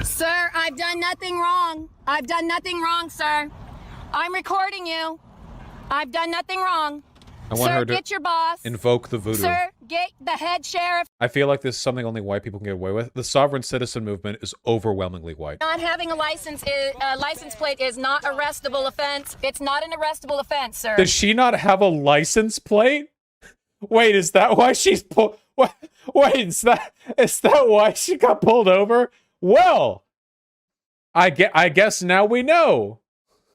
Sir, I've done nothing wrong. I've done nothing wrong, sir. I'm recording you. I've done nothing wrong. I want her to get your boss. Invoke the voodoo. Sir, get the head sheriff. I feel like this is something only white people can get away with. The sovereign citizen movement is overwhelmingly white. Not having a license plate is not arrestable offense. It's not an arrestable offense, sir. Does she not have a license plate? Wait, is that why she's Wait, is that why she got pulled over? Well, I guess now we know.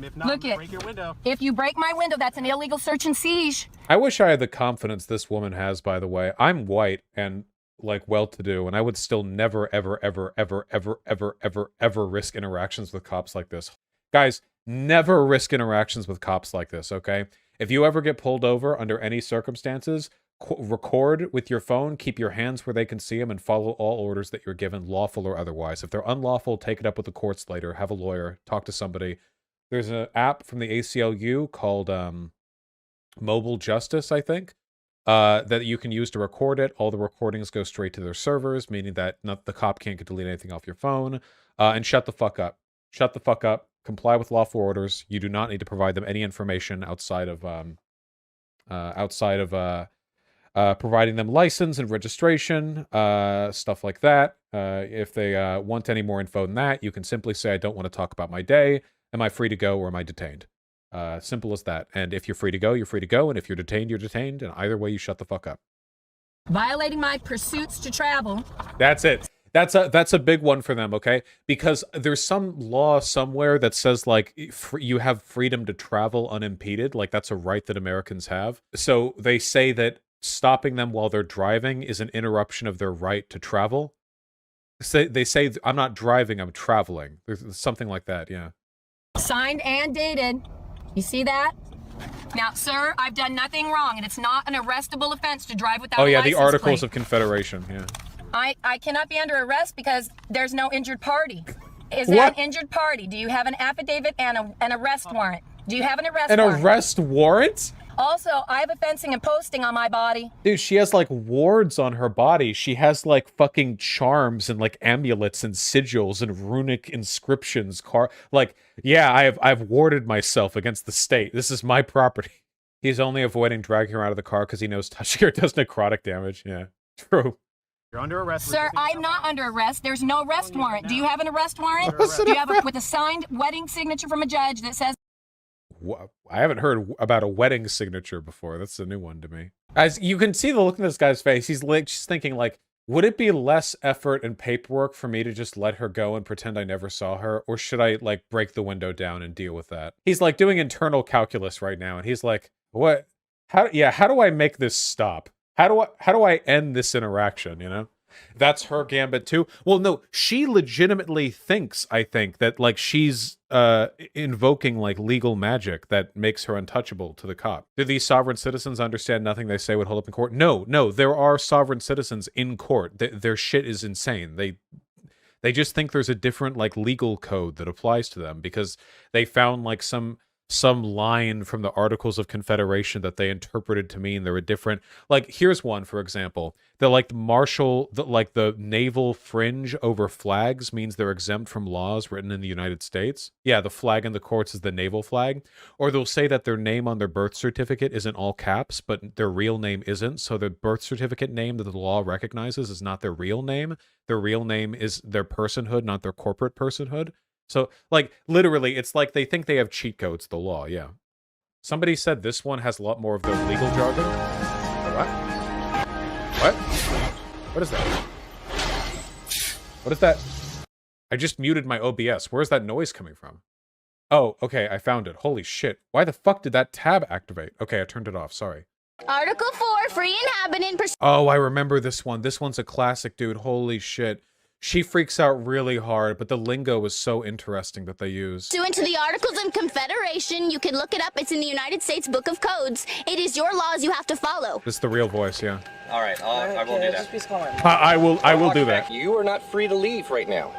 If not, Look break your window. If you break my window, that's an illegal search and siege. I wish I had the confidence this woman has, by the way. I'm white and, like, well-to-do, and I would still never, ever, ever, ever, ever, ever, ever, ever risk interactions with cops like this. Guys, never risk interactions with cops like this, okay? If you ever get pulled over under any circumstances, record with your phone, keep your hands where they can see them, and follow all orders that you're given, lawful or otherwise. If they're unlawful, take it up with the courts later, have a lawyer, talk to somebody. There's an app from the ACLU called Mobile Justice, I think, that you can use to record it. All the recordings go straight to their servers, meaning that the cop can't delete anything off your phone. And shut the fuck up. Shut the fuck up. Comply with lawful orders. You do not need to provide them any information outside of providing them license and registration, stuff like that. If they want any more info than that, you can simply say, I don't want to talk about my day. Am I free to go or am I detained? Simple as that. And if you're free to go, you're free to go. And if you're detained, you're detained. And either way, you shut the fuck up. Violating my pursuits to travel. That's it. That's a big one for them, okay? Because there's some law somewhere that says, like, you have freedom to travel unimpeded. Like, that's a right that Americans have. So they say that stopping them while they're driving is an interruption of their right to travel. They say, I'm not driving, I'm traveling. There's something like that, yeah. Signed and dated. You see that? Now, sir, I've done nothing wrong, and it's not an arrestable offense to drive without a license plate. The Articles of Confederation, yeah. I cannot be under arrest because there's no injured party. Is there an injured party? Do you have an affidavit and an arrest warrant? Do you have an arrest warrant? An arrest warrant? Also, I have a fencing and posting on my body. Dude, she has, like, wards on her body. She has, like, fucking charms and, like, amulets and sigils and runic inscriptions. Like, yeah, I've warded myself against the state. This is my property. He's only avoiding dragging her out of the car because he knows touching her does necrotic damage. Yeah, true. You're under arrest. Sir, I'm not under arrest. There's no arrest warrant. Do you have an arrest warrant? Do you have with a signed wedding signature from a judge that says... I haven't heard about a wedding signature before. That's a new one to me. As you can see the look in this guy's face, he's just thinking, like, would it be less effort and paperwork for me to just let her go and pretend I never saw her? Or should I, like, break the window down and deal with that? He's, like, doing internal calculus right now, and he's like, what? How do I make this stop? How do I end this interaction, you know? That's her gambit too. Well, no, she legitimately thinks, I think, that, like, she's invoking, like, legal magic that makes her untouchable to the cop. Do these sovereign citizens understand nothing they say would hold up in court? No, there are sovereign citizens in court. Their shit is insane. They just think there's a different, like, legal code that applies to them because they found, like, some line from the Articles of Confederation that they interpreted to mean there were different, like, here's one, for example. The naval fringe over flags means they're exempt from laws written in the United States. Yeah, the flag in the courts is the naval flag. Or they'll say that their name on their birth certificate is in all caps, but their real name isn't. So the birth certificate name that the law recognizes is not their real name. Their real name is their personhood, not their corporate personhood. So, like, literally, it's like they think they have cheat codes, the law, yeah. Somebody said this one has a lot more of the legal jargon. What? What? What is that? What is that? I just muted my OBS. Where's that noise coming from? Oh, okay, I found it. Holy shit. Why the fuck did that tab activate? Okay, I turned it off, sorry. Article 4, free inhabitant... Oh, I remember this one. This one's a classic, dude. Holy shit. She freaks out really hard, but the lingo is so interesting that they use. Pursuant to the Articles of Confederation, you can look it up. It's in the United States Book of Codes. It is your laws you have to follow. This is the real voice, yeah. All right, I will do that. I will do that. You are not free to leave right now.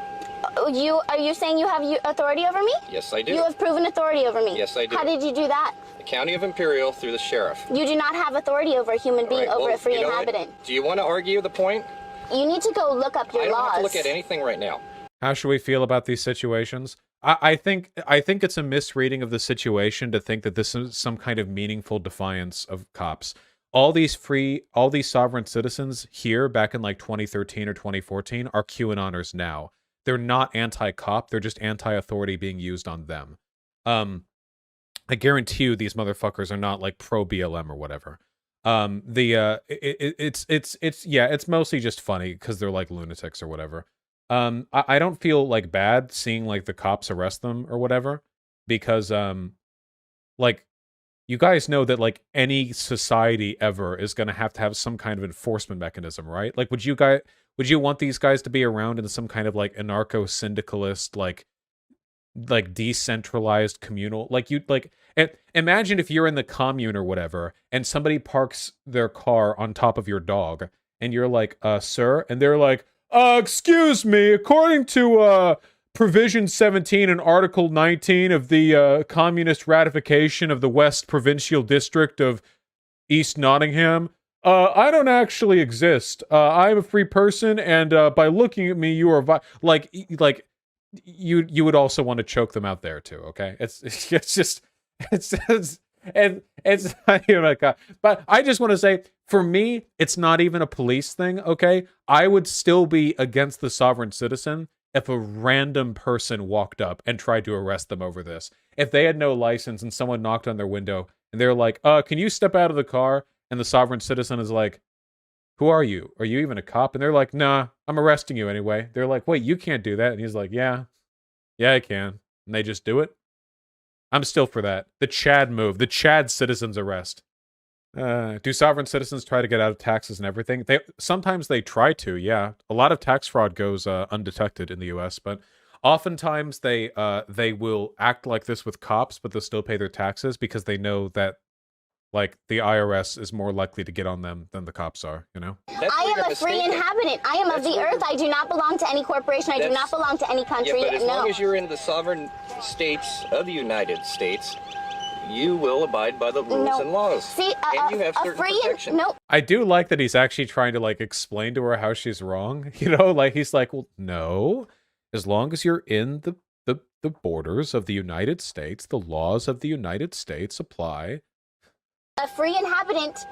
Are you saying you have authority over me? Yes, I do. You have proven authority over me. Yes, I do. How did you do that? The County of Imperial through the sheriff. You do not have authority over a human being, over a free inhabitant. Do you want to argue the point? You need to go look up your laws. I don't have to look at anything right now. How should we feel about these situations? I think it's a misreading of the situation to think that this is some kind of meaningful defiance of cops. All these sovereign citizens here back in like 2013 or 2014 are QAnoners now. They're not anti-cop, they're just anti-authority being used on them. I guarantee you these motherfuckers are not like pro-BLM or whatever. It's mostly just funny because they're like lunatics or whatever. I don't feel like bad seeing like the cops arrest them or whatever, because like you guys know that like any society ever is going to have some kind of enforcement mechanism, right? Like would you want these guys to be around in some kind of like anarcho-syndicalist like decentralized communal, like imagine if you're in the commune or whatever and somebody parks their car on top of your dog and you're like, sir, and they're like, excuse me, according to provision 17 and article 19 of the communist ratification of the West Provincial District of East Nottingham, I don't actually exist. I'm a free person, and by looking at me, you are you would also want to choke them out there too, okay? It's not even like but I just want to say, for me, it's not even a police thing, okay? I would still be against the sovereign citizen if a random person walked up and tried to arrest them over this. If they had no license and someone knocked on their window and they're like, can you step out of the car? And the sovereign citizen is like, who are you? Are you even a cop? And they're like, nah, I'm arresting you anyway. They're like, wait, you can't do that. And he's like, yeah, I can. And they just do it. I'm still for that. The Chad move. The Chad citizens arrest. Do sovereign citizens try to get out of taxes and everything? Sometimes they try to, yeah. A lot of tax fraud goes undetected in the US, but oftentimes they will act like this with cops, but they'll still pay their taxes because they know that like the IRS is more likely to get on them than the cops are, you know? I am a free inhabitant. I am of the earth. I do not belong to any corporation. I do not belong to any country. Yeah, but as long as you're in the sovereign states of the United States, you will abide by the rules and laws. See, and you have certain protections. No. I do like that he's actually trying to like explain to her how she's wrong. You know, like he's like, well, no, as long as you're in the borders of the United States, the laws of the United States apply. A free inhabitant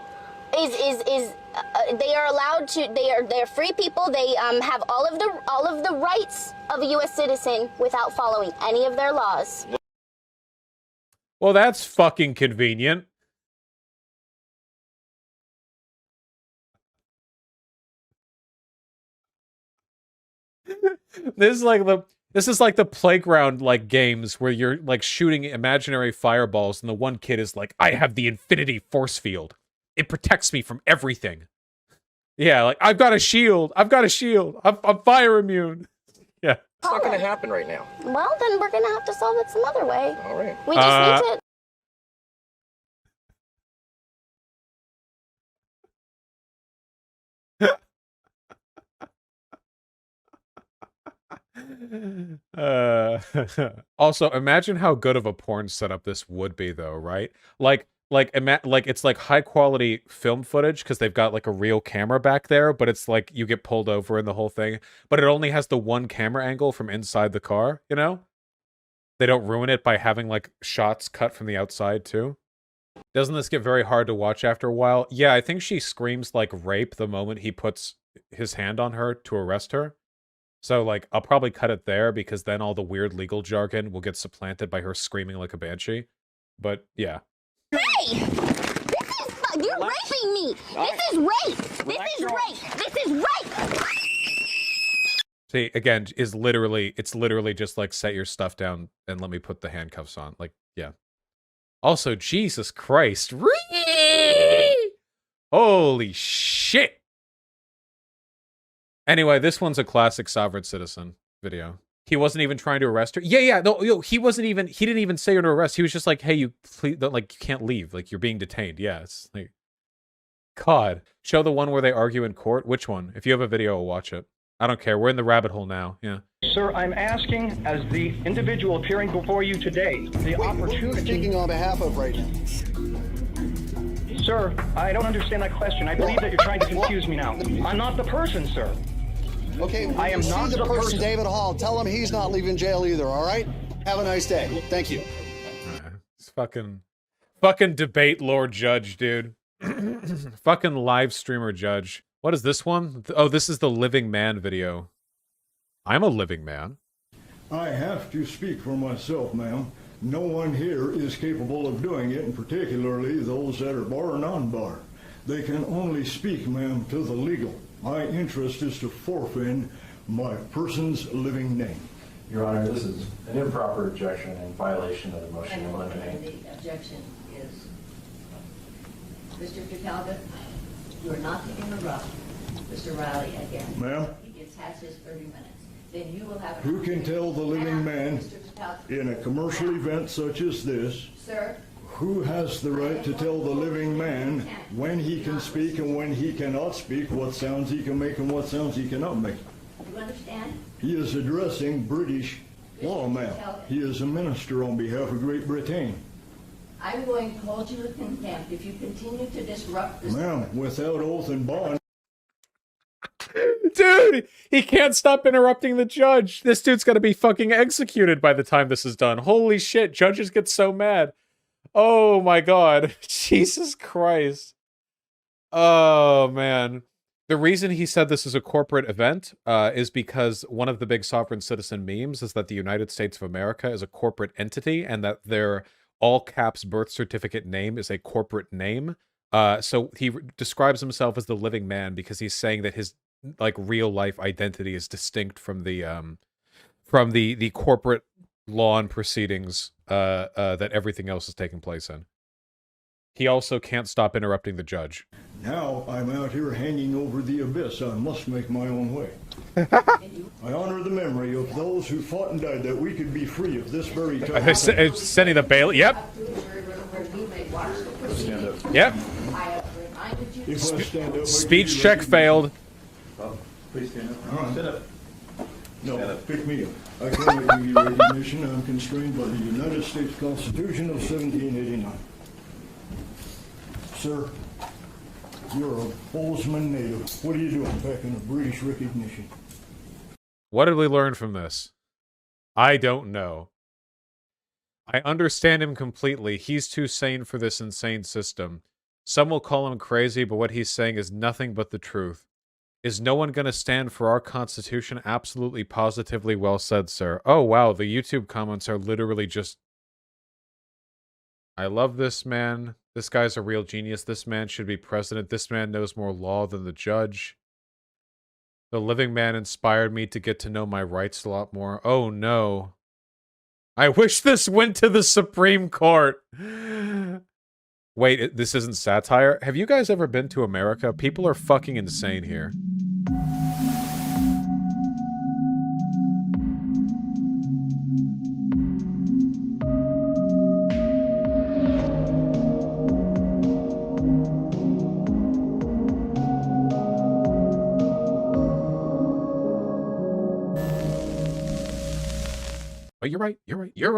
is they are allowed to, they're free people. They have all of the rights of a U.S. citizen without following any of their laws. Well, that's fucking convenient. This is like the playground like games where you're like shooting imaginary fireballs and the one kid is like, I have the infinity force field. It protects me from everything. Yeah, like I've got a shield. I'm fire immune. Yeah. It's not going to happen right now. Well, then we're going to have to solve it some other way. All right. We just need to... Also, imagine how good of a porn setup this would be, though, right? Like it's like high quality film footage because they've got like a real camera back there, but it's like you get pulled over in the whole thing, but it only has the one camera angle from inside the car. You know, they don't ruin it by having like shots cut from the outside too. Doesn't this get very hard to watch after a while? Yeah, I think she screams like rape the moment he puts his hand on her to arrest her. So, like, I'll probably cut it there because then all the weird legal jargon will get supplanted by her screaming like a banshee. But, yeah. Hey! You're raping me! This is rape! This is rape! This is rape! See, again, it's literally just like, set your stuff down and let me put the handcuffs on. Like, yeah. Also, Jesus Christ. Holy shit! Anyway, this one's a classic sovereign citizen video. He wasn't even trying to arrest her. Yeah, no, he didn't even say her to arrest. He was just like, hey, you can't leave. Like, you're being detained. Yeah, it's like, God. Show the one where they argue in court. Which one? If you have a video, I'll watch it. I don't care. We're in the rabbit hole now. Yeah. Sir, I'm asking, as the individual appearing before you today, the opportunity... Who are you speaking on behalf of right now? Sir, I don't understand that question. I believe that you're trying to confuse me now. I'm not the person, sir. Okay, when I am you not see the the person, person. David Hall, tell him he's not leaving jail either, all right? Have a nice day. Thank you. It's fucking debate lord judge, dude. Fucking live streamer judge. What is this one? Oh, this is the living man video. I'm a living man. I have to speak for myself, ma'am. No one here is capable of doing it, and particularly those that are bar or non-bar. They can only speak, ma'am, to the legal. My interest is to forfeit my person's living name. Your Honor, this is an improper objection in violation of the motion to eliminate. The objection is, Mr. Talbot, you are not to interrupt Mr. Riley again. Ma'am? He has his 30 minutes. Then you will have. Who can tell the living man in a commercial event such as this, Sir? who has the right to tell the living man when he can speak and when he cannot speak, what sounds he can make and what sounds he cannot make? Do you understand? He is addressing British law, ma'am. He is a minister on behalf of Great Britain. I'm going to hold you in contempt if you continue to disrupt this. Ma'am, without oath and bond. Dude, he can't stop interrupting the judge. This dude's gonna be fucking executed by the time this is done. Holy shit, judges get so mad. Oh my god. Jesus Christ. Oh man. The reason he said this is a corporate event is because one of the big sovereign citizen memes is that the United States of America is a corporate entity and that their all caps birth certificate name is a corporate name. So he describes himself as the living man because he's saying that his like real life identity is distinct from the corporate law and proceedings that everything else is taking place in. He also can't stop interrupting the judge. Now I'm out here hanging over the abyss. I must make my own way. I honor the memory of those who fought and died that we could be free of this very time. Sending the bail. Yep. Yep. If I stand up, Speech check failed. Please stand up. Stand up. No, pick me up. I cannot give you recognition. I'm constrained by the United States Constitution of 1789. Sir, you're a Bozeman native. What are you doing packing a British recognition? What did we learn from this? I don't know. I understand him completely. He's too sane for this insane system. Some will call him crazy, but what he's saying is nothing but the truth. Is no one going to stand for our Constitution? Absolutely, positively well said, sir. Oh, wow, the YouTube comments are literally just... I love this man. This guy's a real genius. This man should be president. This man knows more law than the judge. The living man inspired me to get to know my rights a lot more. Oh, no. I wish this went to the Supreme Court. Wait, this isn't satire? Have you guys ever been to America? People are fucking insane here. Oh, you're right. You're right. You're right.